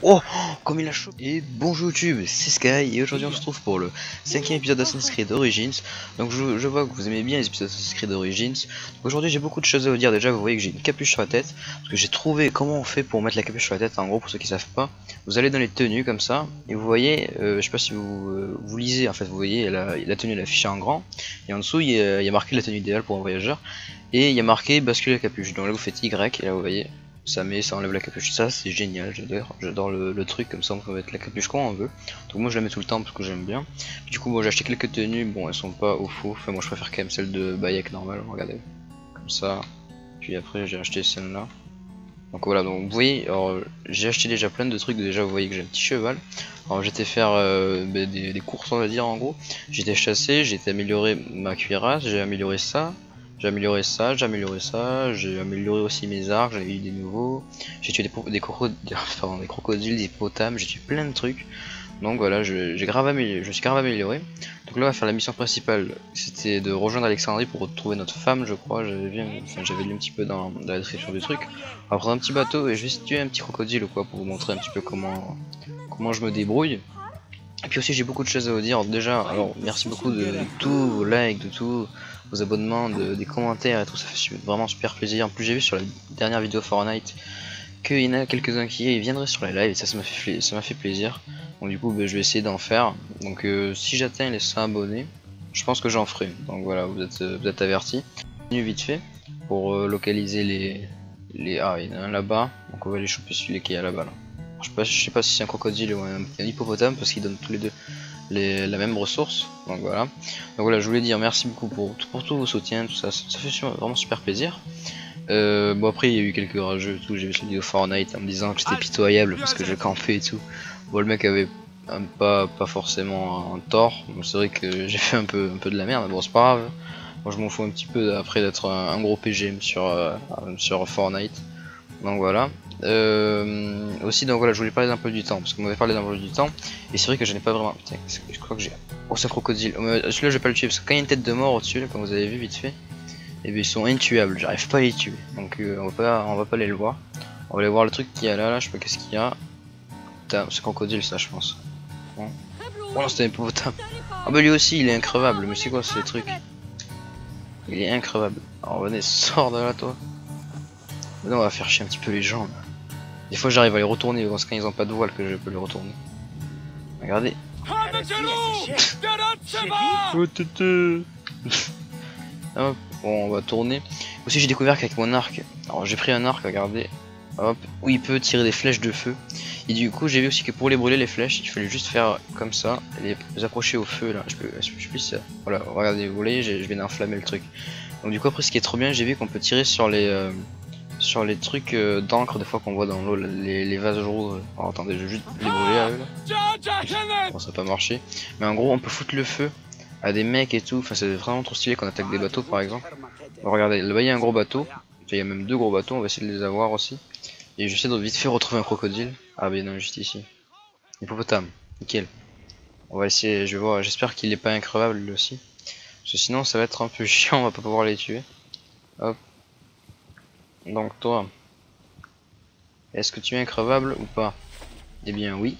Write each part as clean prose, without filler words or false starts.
Oh, comme il a chaud. Et bonjour YouTube, c'est Sky et aujourd'hui on se retrouve pour le 5e épisode d'Assassin's Creed Origins. Donc je vois que vous aimez bien les épisodes d'Assassin's Creed Origins. Aujourd'hui j'ai beaucoup de choses à vous dire. Déjà vous voyez que j'ai une capuche sur la tête, parce que j'ai trouvé comment on fait pour mettre la capuche sur la tête. En gros, pour ceux qui savent pas, vous allez dans les tenues comme ça et vous voyez, je sais pas si vous lisez, en fait vous voyez la tenue elle est affichée en grand et en dessous il y a marqué la tenue idéale pour un voyageur et il y a marqué basculer la capuche. Donc là vous faites Y et là vous voyez ça enlève la capuche. Ça c'est génial, j'adore le truc. Comme ça on peut mettre la capuche quand on veut. Donc moi je la mets tout le temps parce que j'aime bien. Du coup bon, j'ai acheté quelques tenues, bon elles sont pas au fou, enfin moi je préfère quand même celle de Bayek normal, regardez, comme ça. Puis après j'ai acheté celle là. Donc voilà, donc vous voyez, alors j'ai acheté déjà plein de trucs. Déjà vous voyez que j'ai un petit cheval. Alors j'étais faire des courses on va dire en gros. J'étais chassé, j'ai été améliorer ma cuirasse, j'ai amélioré ça. J'ai amélioré ça, j'ai amélioré ça, j'ai amélioré aussi mes arcs, j'avais eu des nouveaux, j'ai tué des crocodiles, des hippopotames, j'ai tué plein de trucs. Donc voilà, je me suis grave amélioré. Donc là on va faire la mission principale, c'était de rejoindre Alexandrie pour retrouver notre femme je crois, j'avais lu un petit peu dans la description du truc. On va prendre un petit bateau et je vais tuer un petit crocodile ou quoi pour vous montrer un petit peu comment je me débrouille. Et puis aussi j'ai beaucoup de choses à vous dire. Déjà, alors merci beaucoup de tous vos likes, de tous vos abonnements, des commentaires et tout, ça fait vraiment super plaisir. En plus j'ai vu sur la dernière vidéo Fortnite qu'il y en a quelques-uns qui viendraient sur les lives et ça m'a fait plaisir. Donc du coup je vais essayer d'en faire. Donc si j'atteins les 100 abonnés, je pense que j'en ferai. Donc voilà, vous êtes avertis. Vite fait pour localiser les... Ah, il y en a un là-bas, donc on va aller choper celui qui est là-bas là. Je sais pas si c'est un crocodile ou un hippopotame parce qu'ils donnent tous les deux la même ressource. Donc voilà, je voulais dire merci beaucoup pour tout vos soutiens, tout ça, ça fait vraiment super plaisir. Bon après il y a eu quelques rageux et tout, j'ai vu cette vidéo Fortnite en me disant que j'étais pitoyable parce que je campais et tout. Bon le mec avait pas forcément un tort, c'est vrai que j'ai fait un peu de la merde, mais bon c'est pas grave. Moi je m'en fous un petit peu après d'être un gros PGM sur Fortnite. Donc voilà. Aussi donc voilà, je voulais parler d'un peu du temps parce qu'on m'avait parlé d'un peu du temps et c'est vrai que je n'ai pas vraiment. Putain, je crois que j'ai. Oh, c'est un crocodile. Celui-là je vais pas le tuer parce que quand il y a une tête de mort au-dessus, comme vous avez vu vite fait, et bien ils sont intuables. J'arrive pas à les tuer. Donc on va pas aller le voir. On va aller voir le truc qu'il y a là. Je sais pas qu'est-ce qu'il y a. Putain, c'est crocodile ça, je pense. Bon. Oh non, c'était un hippopotame. Ah bah lui aussi il est increvable. Mais c'est quoi ce truc? Il est increvable. Alors venez, sors de là toi. Maintenant on va faire chier un petit peu les gens. Des fois j'arrive à les retourner, parce quand ils ont pas de voile que je peux les retourner. Regardez. Hop, bon, on va tourner. Aussi j'ai découvert qu'avec mon arc, alors j'ai pris un arc, regardez, hop, où il peut tirer des flèches de feu. Et du coup j'ai vu aussi que pour les brûler les flèches, il fallait juste faire comme ça, et les approcher au feu là. Je sais plus si ça. Voilà, regardez, vous voyez, je viens d'enflammer le truc. Donc du coup après ce qui est trop bien, j'ai vu qu'on peut tirer sur les trucs d'encre des fois qu'on voit dans l'eau, les vases rouges. Alors attendez, je vais juste les brûler à eux là. Bon ça n'a pas marché. Mais en gros on peut foutre le feu à des mecs et tout, enfin c'est vraiment trop stylé qu'on attaque des bateaux par exemple. Bon, regardez, là-bas il y a un gros bateau, il y a même deux gros bateaux, on va essayer de les avoir aussi. Et j'essaie de vite fait retrouver un crocodile. Ah ben non, juste ici. Hippopotame, nickel. On va essayer, je vais voir, j'espère qu'il est pas increvable lui aussi. Parce que sinon ça va être un peu chiant, on va pas pouvoir les tuer. Hop. Donc toi, est-ce que tu es increvable ou pas? Eh bien oui.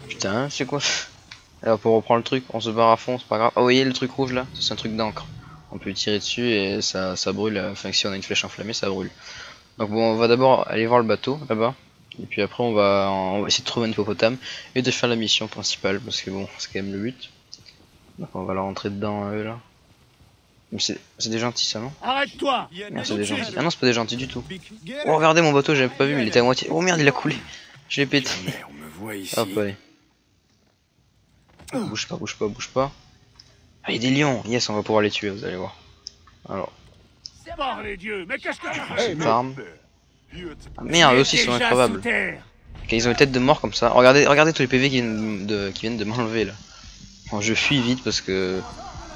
Putain, c'est quoi? Alors pour reprendre le truc, on se barre à fond, c'est pas grave. Oh vous voyez le truc rouge là? C'est un truc d'encre. On peut tirer dessus et ça brûle, enfin si on a une flèche enflammée ça brûle. Donc bon, on va d'abord aller voir le bateau là-bas. Et puis après on va essayer de trouver un hippopotame et de faire la mission principale parce que bon, c'est quand même le but. Donc on va la rentrer dedans eux là. Mais c'est des gentils ça non? Arrête-toi! Non, c'est des gentils. Ah non, c'est pas des gentils du tout. Oh regardez mon bateau, j'avais pas vu mais il était à moitié. Oh merde, il a coulé. Je l'ai pété. On me voit ici. Hop allez. Bouge pas, bouge pas, bouge pas. Ah il y a des lions. Yes, on va pouvoir les tuer, vous allez voir. Alors. Par les dieux, mais qu'est-ce que tu fais? Cette arme. Ah merde, eux aussi sont increvables. Okay, ils ont une tête de mort comme ça. Regardez tous les PV qui viennent de m'enlever là. Bon, je fuis vite parce que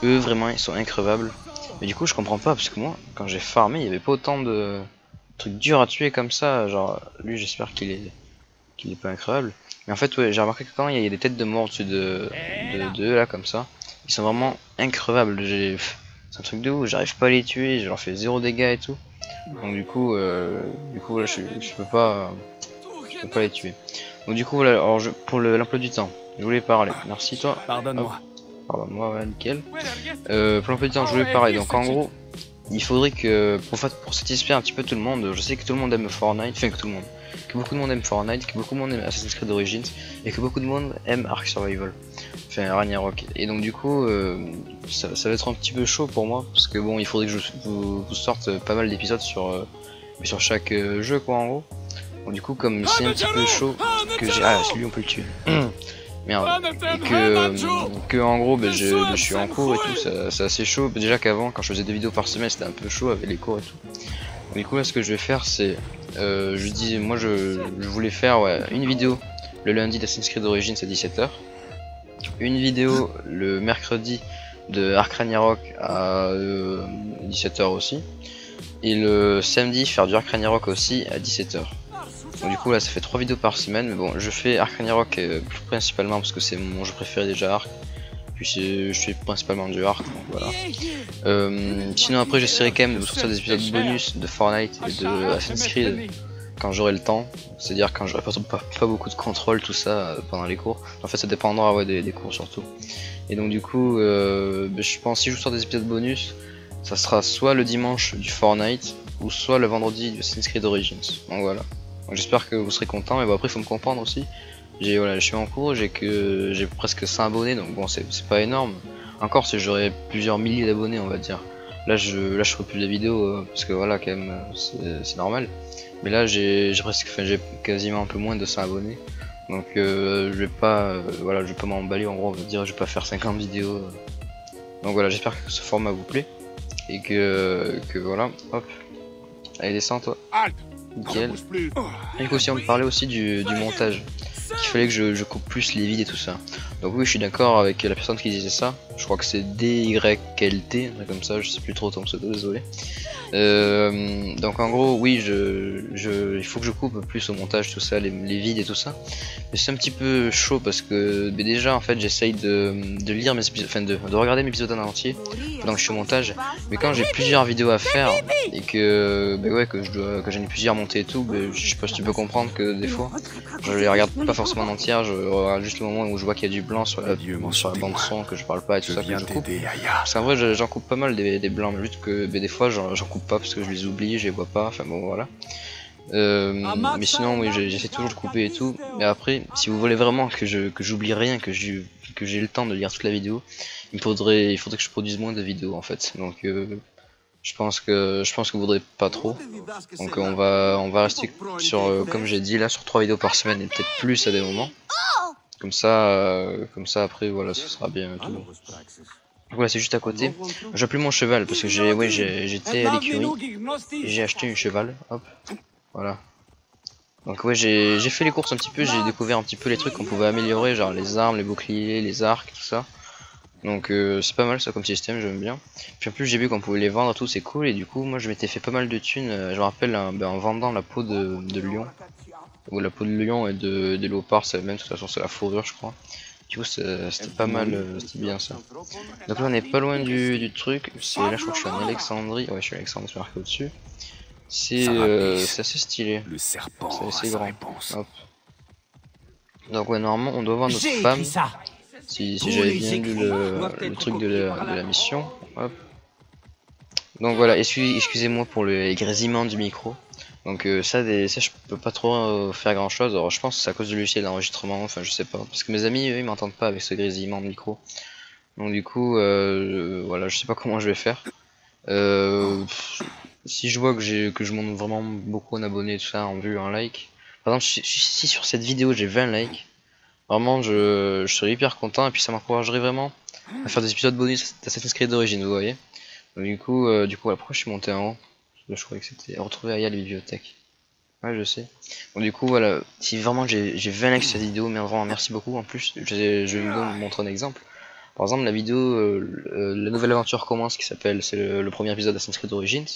eux vraiment ils sont increvables. Mais du coup je comprends pas parce que moi quand j'ai farmé il y avait pas autant de trucs durs à tuer comme ça. Genre lui j'espère qu'il est pas increvable. Mais en fait ouais j'ai remarqué que quand il y a des têtes de mort au-dessus de eux là comme ça, ils sont vraiment increvables. C'est un truc de ouf, j'arrive pas à les tuer, je leur fais zéro dégâts et tout. Donc du coup là, je je peux pas les tuer. Donc du coup voilà, alors pour l'emploi du temps, je voulais parler. Merci toi. Pardonne-moi. Pardonne-moi, ouais, nickel. Pour l'emploi du temps, je voulais parler. Donc en gros, il faudrait que pour satisfaire un petit peu tout le monde, je sais que tout le monde aime Fortnite, enfin que tout le monde, que beaucoup de monde aime Fortnite, que beaucoup de monde aime Assassin's Creed Origins et que beaucoup de monde aime Ark Survival, enfin Ragnarok. Et donc du coup, ça va être un petit peu chaud pour moi parce que bon, il faudrait que je vous sorte pas mal d'épisodes sur chaque jeu quoi en gros. Donc du coup, comme c'est un petit peu chaud, que j'ai celui on peut le tuer. Merde. Et que en gros je suis en cours et tout, c'est assez chaud. Déjà qu'avant quand je faisais 2 vidéos par semaine c'était un peu chaud avec les cours et tout. Du coup là ce que je vais faire c'est je voulais faire une vidéo le lundi d'Assassin's Creed Origins à 17 h, une vidéo le mercredi de Ark Ragnarok à 17 h aussi, et le samedi faire du Ark Ragnarok aussi à 17 h. Donc du coup là ça fait 3 vidéos par semaine, mais bon je fais Ark Ragnarok plus principalement parce que c'est mon jeu préféré déjà, Ark. Puis je fais principalement du Ark, donc voilà. Sinon après j'essaierai quand même de vous sortir des épisodes bonus de Fortnite et de Assassin's Creed quand j'aurai le temps. C'est-à-dire quand j'aurai pas beaucoup de contrôle tout ça pendant les cours. En fait ça dépendra des cours surtout. Et donc du coup je pense si je vous sors des épisodes bonus, ça sera soit le dimanche du Fortnite ou soit le vendredi du Assassin's Creed Origins. Donc voilà. J'espère que vous serez content, mais bon après il faut me comprendre aussi. Je suis en cours, j'ai presque 100 abonnés, donc bon c'est pas énorme. Encore si j'aurais plusieurs milliers d'abonnés on va dire. Là je ferai plus de vidéos parce que voilà quand même c'est normal. Mais là j'ai quasiment un peu moins de 100 abonnés. Donc je vais pas m'emballer en gros, on va dire je vais pas faire 50 vidéos. Donc voilà, j'espère que ce format vous plaît. Et que voilà, hop. Allez descends toi. Nickel. Il faut aussi en parler aussi du montage. Qu'il fallait que je coupe plus les vides et tout ça. Donc oui je suis d'accord avec la personne qui disait ça. Je crois que c'est DYLT, comme ça, je sais plus trop ton pseudo, désolé. Donc en gros oui il faut que je coupe plus au montage tout ça, les vides et tout ça. Mais c'est un petit peu chaud parce que déjà en fait j'essaye de lire mes épisodes, enfin de regarder mes épisodes en entier pendant que je suis au montage. Mais quand j'ai plusieurs vidéos à faire et que que j'en ai plusieurs montées et tout, je sais pas si tu peux comprendre que des fois je les regarde pas forcément en entière, je regarde juste le moment où je vois qu'il y a du blanc sur la bande son, que je parle pas et tout ça, que je coupe. Parce qu'en vrai j'en coupe pas mal des blancs, mais juste que des fois j'en coupe pas parce que je les oublie, je les vois pas, enfin bon voilà. Mais sinon oui j'essaie toujours de couper et tout. Mais après si vous voulez vraiment que j'oublie rien, que j'ai le temps de lire toute la vidéo, il faudrait que je produise moins de vidéos en fait. Donc je pense que vous voudrez pas trop. Donc on va rester sur comme j'ai dit là sur 3 vidéos par semaine et peut-être plus à des moments. Comme ça après voilà ce sera bien et tout. Voilà c'est juste à côté. J'ai plus mon cheval parce que j'étais à l'écurie et j'ai acheté une cheval. Hop. Voilà. Donc ouais j'ai fait les courses un petit peu, j'ai découvert un petit peu les trucs qu'on pouvait améliorer, genre les armes, les boucliers, les arcs, tout ça. Donc c'est pas mal ça comme système, j'aime bien. Puis en plus j'ai vu qu'on pouvait les vendre et tout, c'est cool. Et du coup moi je m'étais fait pas mal de thunes, je me rappelle en vendant la peau de lion. Ou la peau de lion et de léopard, c'est même, de toute façon c'est la fourrure je crois. Du coup c'était pas mal, c'était bien ça. Donc là on est pas loin du truc, là je crois que je suis en Alexandrie, ouais je suis en Alexandrie, c'est marqué au-dessus. C'est assez stylé, c'est assez grand. Hop. Donc ouais normalement on doit voir notre femme. Si j'avais bien lu le truc de la mission. Hop. Donc voilà, excusez-moi pour les grésillements du micro. Donc ça je peux pas trop faire grand chose. Alors je pense que c'est à cause du logiciel d'enregistrement, enfin je sais pas. Parce que mes amis eux, ils m'entendent pas avec ce grésillement de micro. Donc du coup voilà, je sais pas comment je vais faire. Si je vois que je monte vraiment beaucoup en abonnés, tout ça, en vue, en like. Par exemple si sur cette vidéo j'ai 20 likes. Vraiment je serais hyper content et puis ça m'encouragerait vraiment à faire des épisodes bonus d'Assassin's Creed d'origine, vous voyez. Donc, du coup voilà pourquoi je suis monté en haut. Je croyais que c'était retrouver Aya la bibliothèque. Ouais je sais. Donc du coup voilà, si vraiment j'ai 20 likes sur cette vidéo, mais vraiment merci beaucoup en plus, je vais vous montrer un exemple. Par exemple la vidéo la nouvelle aventure commence qui s'appelle, c'est le premier épisode d'Assassin's Creed Origins.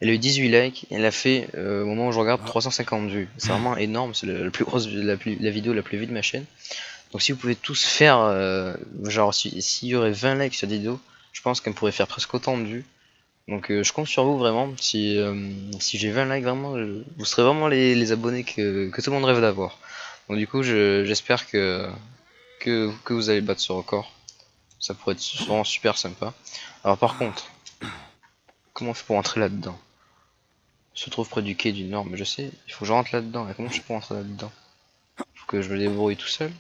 Elle a eu 18 likes et elle a fait au moment où je regarde 350 vues. C'est vraiment énorme, c'est la plus grosse la vidéo la plus vue de ma chaîne. Donc si vous pouvez tous faire genre s'il y aurait 20 likes sur cette vidéo, je pense qu'elle pourrait faire presque autant de vues Donc je compte sur vous vraiment. Si j'ai 20 likes, vraiment, vous serez vraiment les abonnés que tout le monde rêve d'avoir. Donc du coup, j'espère que vous allez battre ce record. Ça pourrait être vraiment super sympa. Alors par contre, comment on fait pour entrer là-dedans? Se trouve près du quai du Nord, mais je sais, il faut que je rentre là-dedans. Et comment je fais pour entrer là-dedans? Faut que je me débrouille tout seul?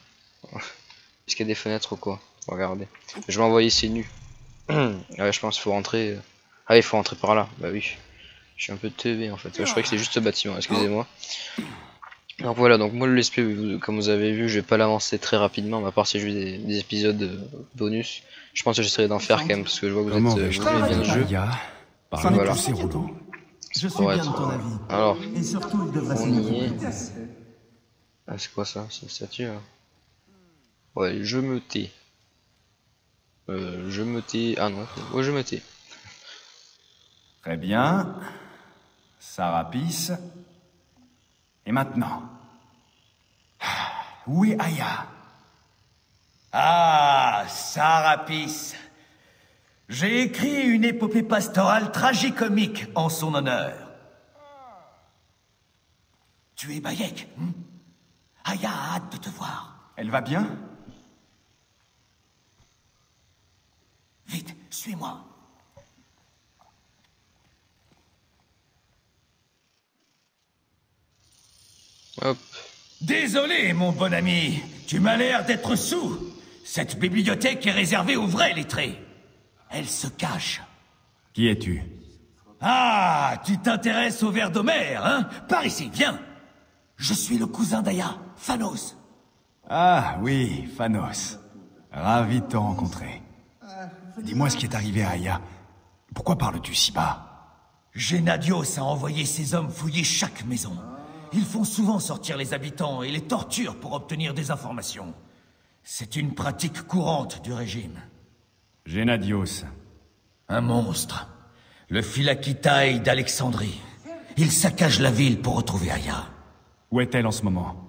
Est-ce qu'il y a des fenêtres ou quoi? Regardez. Je vais envoyer ces nus. Ouais, je pense qu'il faut rentrer. Ah, il faut rentrer par là. Bah oui. Je suis un peu teubé en fait. Je croyais que c'est juste ce bâtiment, excusez-moi. Donc voilà, donc moi le LSP, comme vous avez vu, je vais pas l'avancer très rapidement, à part si j'ai des épisodes bonus. Je pense que j'essaierai d'en faire quand même, parce que je vois que vous êtes, vous aimez bien le jeu. Voilà. Je Ça suis pourrait bien de être, ton avis. alors, Et surtout, il devrait se on mettre y en est. vitesse. Ah, c'est quoi ça? C'est une statue là? Ouais, je me tais. Je me tais. Ah non, ouais, je me tais. Très bien. Sarapis. Et maintenant? Où est Aya? Ah, Sarapis. J'ai écrit une épopée pastorale tragicomique en son honneur. Tu es Bayek, Aya a hâte de te voir. Elle va bien? Vite, suis-moi. Hop. Désolé, mon bon ami. Tu m'as l'air d'être sous. Cette bibliothèque est réservée aux vrais lettrés. Elle se cache. Qui es-tu? Ah, tu t'intéresses au vers d'Homère, hein? Par ici, viens. Je suis le cousin d'Aya, Phanos. Ah oui, Phanos. Ravi de te rencontrer. Dis-moi ce qui est arrivé à Aya. Pourquoi parles-tu si bas? Gennadios a envoyé ses hommes fouiller chaque maison. Ils font souvent sortir les habitants et les torturent pour obtenir des informations. C'est une pratique courante du régime. Gennadios. Un monstre. Le Philakitaï d'Alexandrie. Il saccage la ville pour retrouver Aya. Où est-elle en ce moment?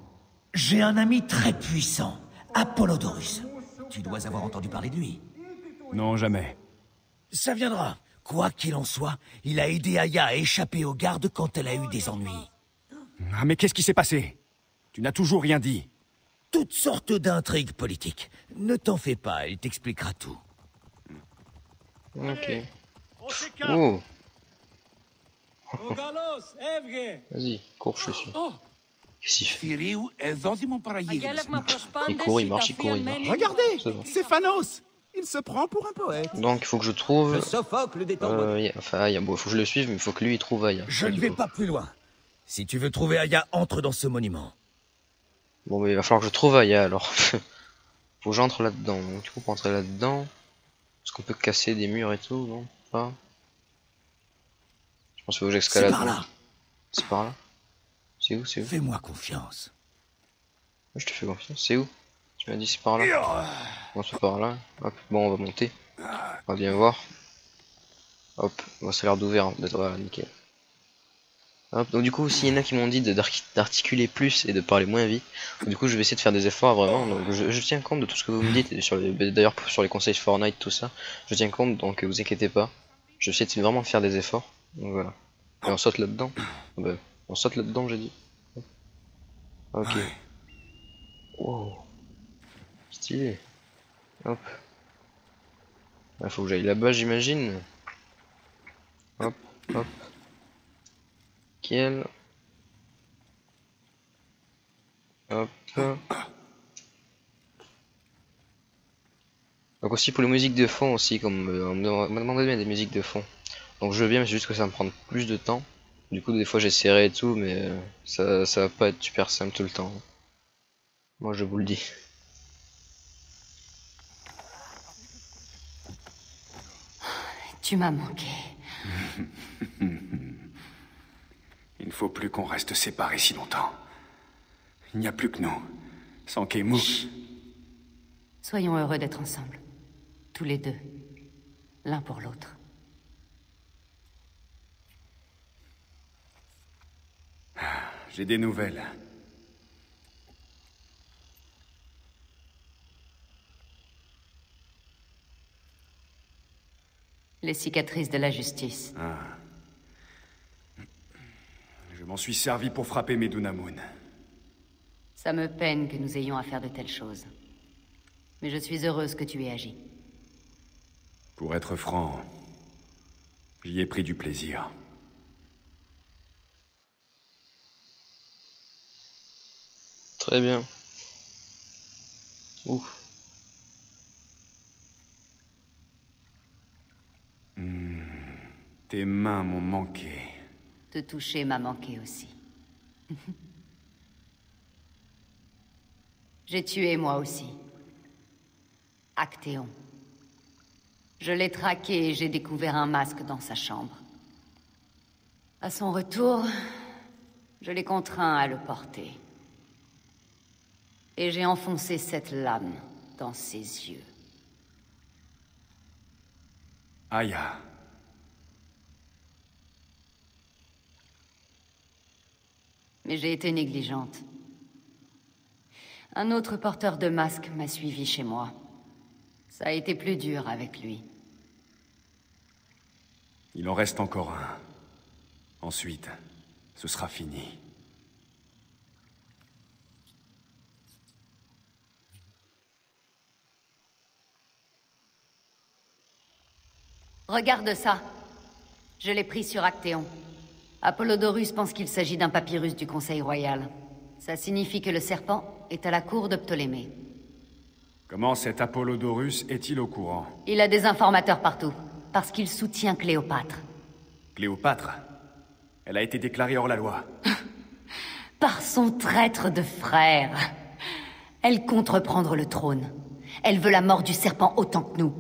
J'ai un ami très puissant, Apollodorus. Tu dois avoir entendu parler de lui. Non, jamais. Ça viendra. Quoi qu'il en soit, il a aidé Aya à échapper aux gardes quand elle a eu des ennuis. Ah, mais qu'est-ce qui s'est passé? Tu n'as toujours rien dit. Toutes sortes d'intrigues politiques. Ne t'en fais pas, il t'expliquera tout. Ok. On s'écarte. Oh, Ogalos, Evge. vas-y, cours, je suis. Oh, Qu'est-ce qu'il fait? Θηρίου εδόθημον παραγίγνεσαι. Il court, il marche, il court, il marche. Regardez, C'est bon. c'est Phanos. Il se prend pour un poète. Donc il faut que je trouve. Sophocle des Enfin, bon, il faut que je le suive, mais il faut que lui il trouve Aya. Je ne vais pas plus loin. Si tu veux trouver Aya, entre dans ce monument. Bon, mais il va falloir que je trouve Aya alors. Faut que j'entre là-dedans. Donc, du coup, pour entrer là-dedans, est-ce qu'on peut casser des murs et tout? Non, pas. Je pense qu'il faut que C'est j'escalade. par là. C'est par là. C'est où? C'est où? Fais-moi confiance. Je te fais confiance. C'est où? Tu m'as dit c'est par là. Bon, c'est par là. Hop, bon, on va monter. On va bien voir. Hop, bon, ça a l'air d'ouvert. Voilà, nickel. Hop, donc du coup, s'il y en a qui m'ont dit d'articuler plus et de parler moins vite, du coup je vais essayer de faire des efforts vraiment. Donc je tiens compte de tout ce que vous me dites, et d'ailleurs sur les conseils Fortnite, tout ça, je tiens compte, donc vous inquiétez pas. Je vais essayer de vraiment faire des efforts. Donc voilà. Et on saute là-dedans. Bah, on saute là-dedans, j'ai dit. Ok. Wow. Stylé. Hop. Il faut que j'aille là-bas, j'imagine. Hop, hop. Nickel. Hop. Donc aussi pour les musiques de fond aussi, comme on m'a demandé bien des musiques de fond. Donc je veux bien, mais c'est juste que ça va me prendre plus de temps. Du coup des fois j'essaierai et tout, mais ça va pas être super simple tout le temps. Moi je vous le dis. Tu m'as manqué. Il ne faut plus qu'on reste séparés si longtemps. Il n'y a plus que nous. Sans Kemu. Soyons heureux d'être ensemble. Tous les deux. L'un pour l'autre. J'ai des nouvelles. Les cicatrices de la justice. Ah. Je m'en suis servi pour frapper Medunamun. Ça me peine que nous ayons à faire de telles choses. Mais je suis heureuse que tu aies agi. Pour être franc, j'y ai pris du plaisir. Très bien. Ouf. Tes mains m'ont manqué. Te toucher m'a manqué aussi. J'ai tué moi aussi. Actéon. Je l'ai traqué et j'ai découvert un masque dans sa chambre. À son retour, je l'ai contraint à le porter. Et j'ai enfoncé cette lame dans ses yeux. Aya. Mais j'ai été négligente. Un autre porteur de masque m'a suivi chez moi. Ça a été plus dur avec lui. Il en reste encore un. Ensuite, ce sera fini. Regarde ça. Je l'ai pris sur Actéon. Apollodorus pense qu'il s'agit d'un papyrus du Conseil Royal. Ça signifie que le serpent est à la cour de Ptolémée. Comment cet Apollodorus est-il au courant? Il a des informateurs partout, parce qu'il soutient Cléopâtre. Cléopâtre? Elle a été déclarée hors la loi. Par son traître de frère. Elle compte reprendre le trône. Elle veut la mort du serpent autant que nous.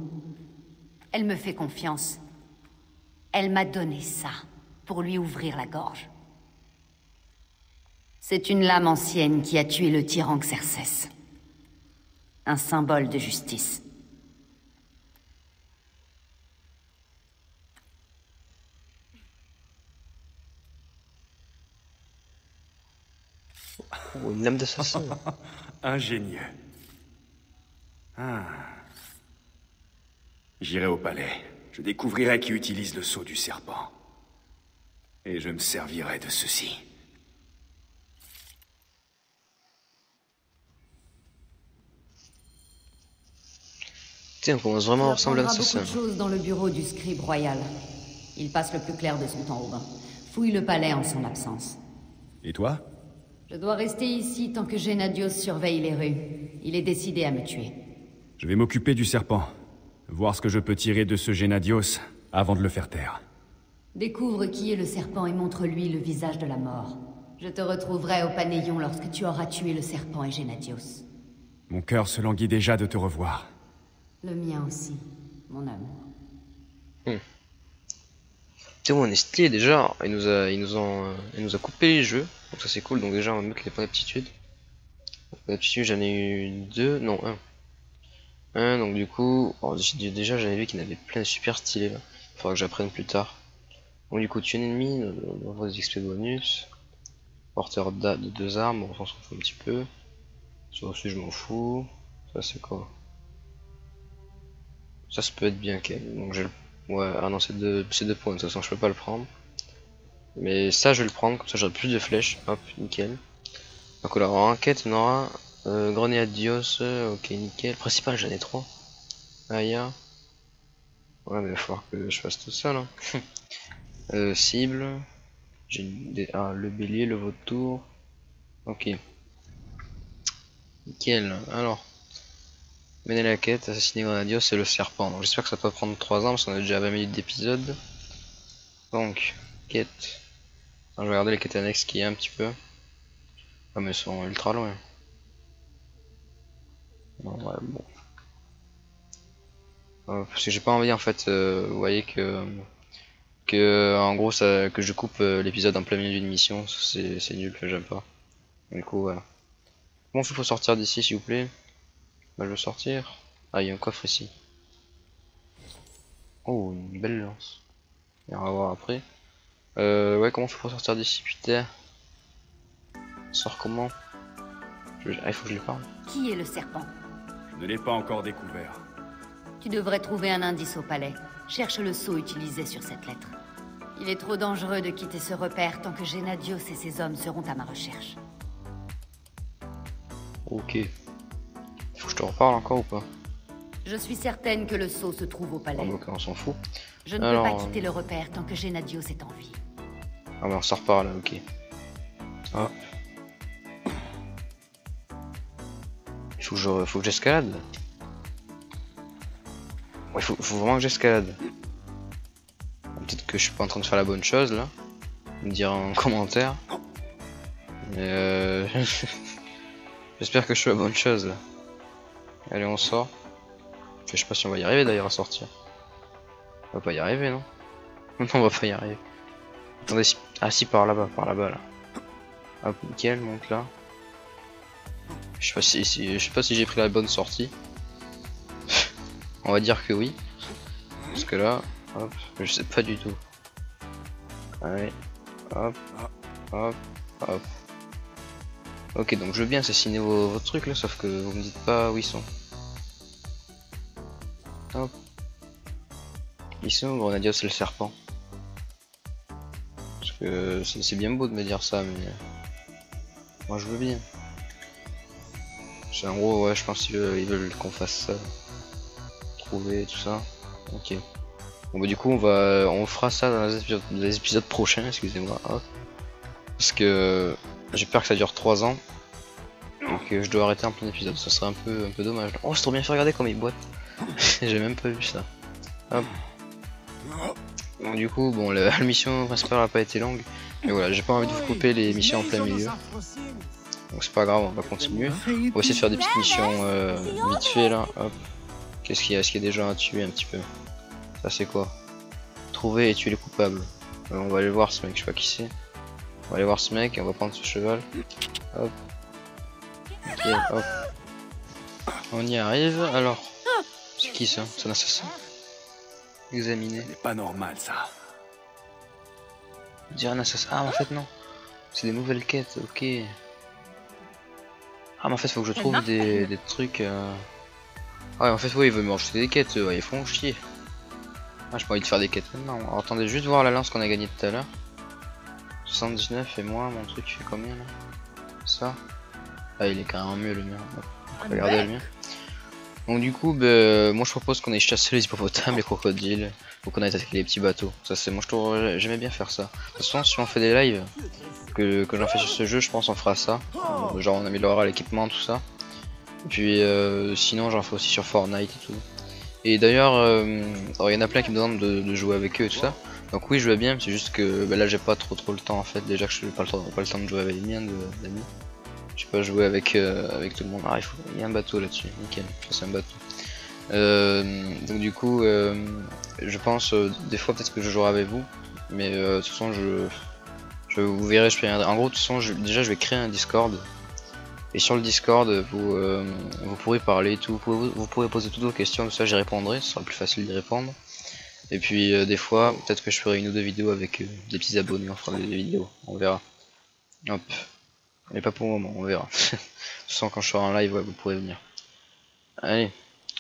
Elle me fait confiance. Elle m'a donné ça, pour lui ouvrir la gorge. C'est une lame ancienne qui a tué le tyran Xerxès. Un symbole de justice. Oh, une lame d'assassin. Ingénieux. Ah. J'irai au palais. Je découvrirai qui utilise le sceau du serpent. Et je me servirai de ceci. Tiens, on commence vraiment à ressembler à beaucoup l'assassin. de choses dans le bureau du scribe royal. Il passe le plus clair de son temps au bain. Fouille le palais en son absence. Et toi? Je dois rester ici tant que Gennadios surveille les rues. Il est décidé à me tuer. Je vais m'occuper du serpent. Voir ce que je peux tirer de ce Gennadios avant de le faire taire. Découvre qui est le serpent et montre-lui le visage de la mort. Je te retrouverai au Panéion lorsque tu auras tué le serpent et Gennadios. Mon cœur se languit déjà de te revoir. Le mien aussi, mon amour. Tiens, on est stylé déjà. Il nous a coupé les jeux. Donc ça c'est cool. Donc déjà on va mettre les points d'aptitude. D'aptitude j'en ai eu 2, non 1. Donc du coup, alors, déjà j'en ai vu qu'il y en avait plein de super stylés là. Il faudra que j'apprenne plus tard. Donc du coup tuer un ennemi, on va des XP bonus. Porteur de 2 armes, bon, on s'en fout un petit peu. Ça aussi je m'en fous. Ça c'est quoi? Ça peut être bien quand même. Donc j'ai le... Ouais, ah non c'est 2 points, de toute façon je peux pas le prendre. Mais ça je vais le prendre, comme ça j'aurai plus de flèches. Hop, nickel. Donc là en enquête on aura Grenadios, ok nickel. Principal j'en ai 3. Aya. Ouais mais il va falloir que je fasse tout ça là. Cible. J'ai le bélier, le vautour. Ok. Nickel. Alors. Mener la quête, assassiner Grenadios et le serpent. Donc j'espère que ça peut prendre 3 ans parce qu'on a déjà 20 minutes d'épisode. Donc, quête. Alors, je vais regarder les quêtes annexes qu'il y a un petit peu. Ah mais elles sont ultra loin. Non, ouais, bon. Parce que j'ai pas envie en fait, vous voyez que en gros ça, que je coupe l'épisode en plein milieu d'une mission, c'est nul, j'aime pas. Du coup voilà. Comment il faut sortir d'ici s'il vous plaît? Bah je veux sortir. Ah il y a un coffre ici. Oh une belle lance. Et on va voir après. Ouais comment il faut sortir d'ici putain. Sort comment? Ah il faut que je lui parle. Qui est le serpent? Je ne l'ai pas encore découvert. Tu devrais trouver un indice au palais. Cherche le sceau utilisé sur cette lettre. Il est trop dangereux de quitter ce repère tant que Gennadios et ses hommes seront à ma recherche. Ok. Faut que je te reparle encore ou pas? Je suis certaine que le sceau se trouve au palais. Ah, ok, on s'en fout. Je ne Alors, peux pas quitter le repère tant que Gennadios est en vie. Ah bah on s'en reparle là, ok. Ah. Il faut que j'escalade. Ouais, faut vraiment que j'escalade. Peut-être que je suis pas en train de faire la bonne chose là. Me dire en commentaire. Mais j'espère que je fais la bonne chose là. Allez, on sort. Je sais pas si on va y arriver d'ailleurs à sortir. On va pas y arriver, non? Non, on va pas y arriver. Attendez, si... Ah si, par là-bas là. Hop, nickel, monte là. Je sais pas si j'ai pris la bonne sortie. On va dire que oui. Parce que là, hop, je sais pas du tout. Allez, hop, hop, hop. Ok, donc je veux bien assassiner vos trucs là, sauf que vous me dites pas où ils sont. Hop. Ils sont Grenadios c'est le serpent. Parce que c'est bien beau de me dire ça, mais moi je veux bien. C'est en gros, ouais, je pense qu'ils veulent qu'on fasse ça. Trouver tout ça. Ok. Bon bah du coup on fera ça dans les épisodes prochains, excusez-moi. Parce que j'ai peur que ça dure 3 ans. Donc je dois arrêter en plein épisode, ça serait un peu dommage. Oh, c'est trop bien fait, regarder comme ils boitent. J'ai même pas vu ça. Hop. Donc du coup, bon, la mission principale n'a pas été longue. Mais voilà, j'ai pas envie de vous couper les missions en plein milieu. Donc c'est pas grave, on va continuer. On va essayer de faire des petites missions vite fait là. Hop. Qu'est-ce qu'il y a? Est-ce qu'il y a des gens à tuer un petit peu? Ça c'est quoi? Trouver et tuer les coupables. On va aller voir ce mec, je sais pas qui c'est. On va aller voir ce mec et on va prendre ce cheval. Hop. Ok, hop. On y arrive. Alors, c'est qui ça? C'est un assassin. Examiner. C'est pas normal ça. Dire un assassin. Ah, mais en fait, non. C'est des nouvelles quêtes, ok. Ah, mais en fait, faut que je trouve des trucs. Ah, ouais, en fait, oui, il veut me rajouter des quêtes. Ouais, ils font chier. Ah, j'ai pas envie de faire des quêtes maintenant. Alors, attendez, juste voir la lance qu'on a gagnée tout à l'heure. 79 et moi, mon truc, il fait combien là? Ça. Ah, il est carrément mieux le mien. Regardez le mien. Donc du coup, bah, moi je propose qu'on aille chasser les hippopotames, les crocodiles, ou qu'on aille attaquer les petits bateaux. Ça c'est moi je trouve, j'aimais bien faire ça. De toute façon, si on fait des lives que j'en fais sur ce jeu, je pense on fera ça. Genre on améliorera l'équipement, tout ça. Et puis sinon j'en fais aussi sur Fortnite et tout. Et d'ailleurs, il y en a plein qui me demandent de jouer avec eux et tout ça. Donc oui, je veux bien, c'est juste que bah, là j'ai pas trop le temps en fait. Déjà que je n'ai pas le temps de jouer avec les miens d'amis. Je peux pas jouer avec tout le monde. Ah, il y a un bateau là-dessus, nickel, c'est un bateau. Donc du coup, je pense des fois peut-être que je jouerai avec vous, mais de toute façon vous verrez, je préviendrai. En gros, de toute façon, déjà je vais créer un Discord, et sur le Discord, vous pourrez parler, tout, vous pourrez poser toutes vos questions, tout ça, j'y répondrai, ce sera plus facile d'y répondre. Et puis des fois, peut-être que je ferai une ou deux vidéos avec des petits abonnés, on fera des vidéos, on verra. Hop. Mais pas pour le moment, on verra. De toute façon, quand je serai en live, ouais, vous pourrez venir. Allez,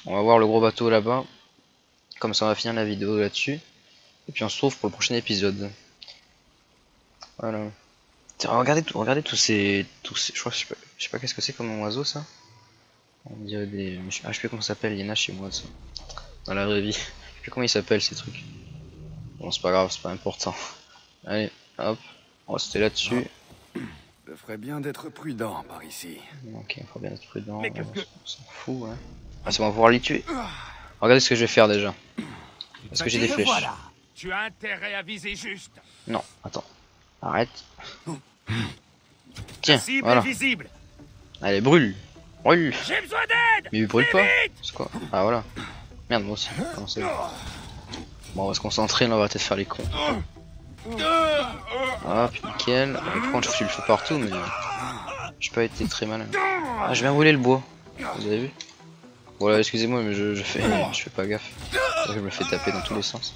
on va voir le gros bateau là-bas. Comme ça, on va finir la vidéo là-dessus. Et puis on se retrouve pour le prochain épisode. Voilà. Regardez tous ces... je sais pas qu'est-ce que c'est comme un oiseau ça. On dirait des... Ah, je sais plus comment ça s'appelle, il y en a chez moi ça. Dans la vraie vie. Je sais plus comment ils s'appellent ces trucs. Bon, c'est pas grave, c'est pas important. Allez, hop. On va rester là-dessus. Ça ferait bien d'être prudent par ici. Ok, il faut bien être prudent. Mais qu'est-ce que... On s'en fout, hein. Ah, c'est bon, on va pouvoir les tuer. Regardez ce que je vais faire déjà. Est-ce que j'ai des flèches? Voilà. Tu as intérêt à viser juste. Non, attends. Arrête. Tiens, La cible voilà. est visible. Allez, brûle. Brûle. J'ai besoin d'aide. Mais il brûle pas. Vite. C'est quoi? Ah, voilà. Merde, moi aussi. Bon, on va se concentrer, là, on va peut-être faire les cons. Ah, puis nickel. Par contre, je le fais partout, mais j'ai pas été très malin. Ah, je viens brûler le bois. Vous avez vu? Voilà, excusez-moi, mais je fais pas gaffe. Je me fais taper dans tous les sens.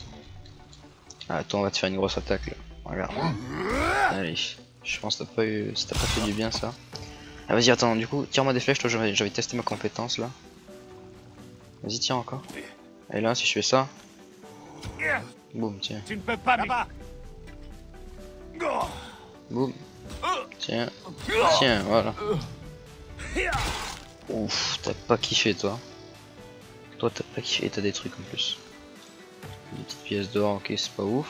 Ah, attends, on va te faire une grosse attaque là. Regarde. Allez. Je pense que t'as pas fait du bien ça. Ah, vas-y, attends, du coup, tire-moi des flèches, toi, j'avais testé ma compétence là. Vas-y, tire encore. Et là, si je fais ça. Boum, tiens. Tu ne peux pas là-bas. Boum. Tiens. Tiens, voilà. Ouf, t'as pas kiffé toi. Toi t'as pas kiffé, t'as des trucs en plus. Des petites pièces d'or, ok c'est pas ouf.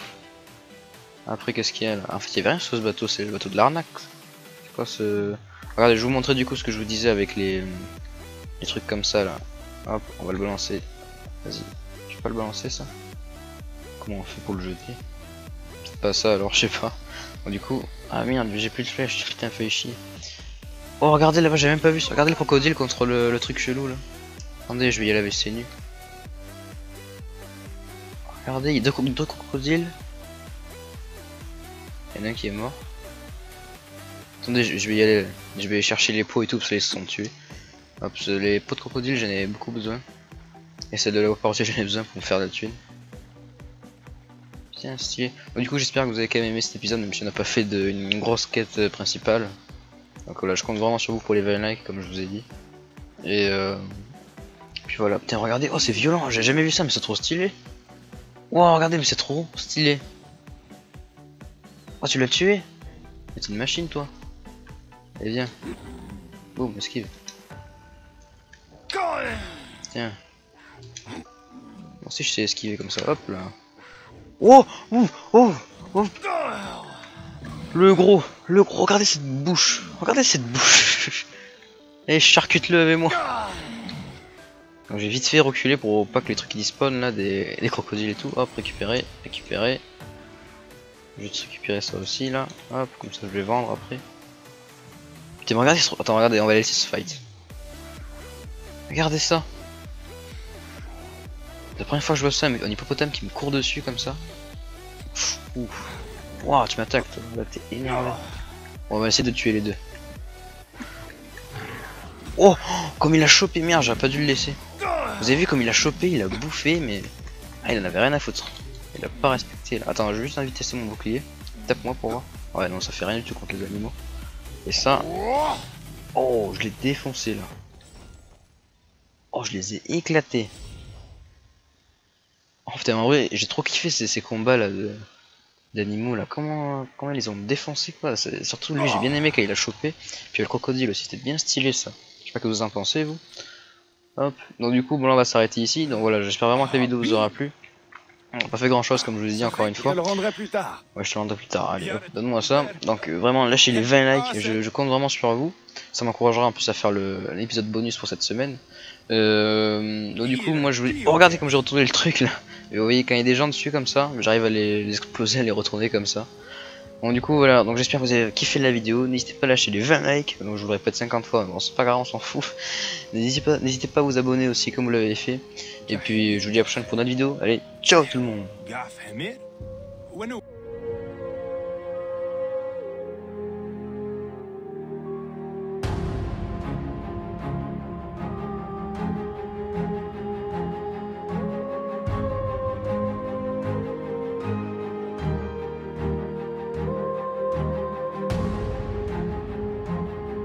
Après qu'est-ce qu'il y a là? En fait il y avait rien sur ce bateau, c'est le bateau de l'arnaque. C'est quoi ce... Regardez, je vais vous montrer du coup ce que je vous disais avec les trucs comme ça là. Hop, on va le balancer. Vas-y, je peux pas le balancer ça? Comment on fait pour le jeter? Peut-être pas ça alors, je sais pas. Bon, du coup, ah merde, j'ai plus de flèches, putain, fait chier. Oh, regardez là-bas, j'ai même pas vu ça. Regardez le crocodile contre le truc chelou là. Attendez, je vais y aller avec ses nus. Regardez, il y a deux crocodiles. Il y en a un qui est mort. Attendez, je vais y aller. Je vais chercher les pots et tout parce qu'ils se sont tués. Hop, les pots de crocodile, j'en ai beaucoup besoin. Et celle de la partie, j'en ai besoin pour me faire de la thune. Bien stylé. Bon, du coup, j'espère que vous avez quand même aimé cet épisode, même si on n'a pas fait une grosse quête principale. Donc voilà, je compte vraiment sur vous pour les 20 likes, comme je vous ai dit. Et puis voilà. Putain, regardez, oh, c'est violent, j'ai jamais vu ça, mais c'est trop stylé. Wow, regardez, mais c'est trop stylé. Oh, tu l'as tué? C'est une machine, toi. Allez, viens. Boum, esquive. Tiens. Moi aussi, je sais esquiver comme ça. Hop là. Oh, oh, oh, oh. Le gros, regardez cette bouche. Regardez cette bouche. Allez, charcute-le avec moi. Donc j'ai vite fait reculer pour pas que les trucs qui spawnent là, des crocodiles et tout. Hop, récupérer. Je vais te récupérer ça aussi là. Hop, comme ça je vais vendre après. Putain, mais regardez, attends, regardez, on va laisser ce fight. Regardez ça. La première fois que je vois ça, mais un hippopotame qui me court dessus comme ça. Ouf. Wow, tu m'attaques toi, là t'es énervé. Bon, on va essayer de tuer les deux. Oh, comme il a chopé, merde, j'aurais pas dû le laisser. Vous avez vu comme il a chopé, il a bouffé, mais... Ah, il en avait rien à foutre. Il a pas respecté là. Attends, je vais juste envie de tester mon bouclier. Tape-moi pour voir. Ouais, non, ça fait rien du tout contre les animaux. Et ça... Oh, je l'ai défoncé là. Oh, je les ai éclatés. Oh putain, en vrai, j'ai trop kiffé ces combats là d'animaux là. Comment ils les ont défoncé quoi. Surtout lui, j'ai bien aimé quand il a chopé. Puis le crocodile aussi, c'était bien stylé ça. Je sais pas que vous en pensez vous. Hop, donc du coup, bon là on va s'arrêter ici. Donc voilà, j'espère vraiment que la vidéo vous aura plu. On n'a pas fait grand chose comme je vous ai dit encore une fois. Je te le rendrai plus tard. Ouais, je te le rendrai plus tard. Allez, hop, donne-moi ça. Donc vraiment, lâchez les 20 likes. Je compte vraiment sur vous. Ça m'encouragera en plus à faire l'épisode bonus pour cette semaine. Donc du coup, moi je vous... Oh, regardez comme j'ai retourné le truc là. Et vous voyez, quand il y a des gens dessus comme ça, j'arrive à les exploser, à les retourner comme ça. Bon du coup voilà, donc j'espère que vous avez kiffé la vidéo, n'hésitez pas à lâcher les 20 likes, donc je vous le répète 50 fois, mais bon c'est pas grave, on s'en fout. N'hésitez pas à vous abonner aussi comme vous l'avez fait, et puis je vous dis à la prochaine pour une autre vidéo, allez, ciao tout le monde.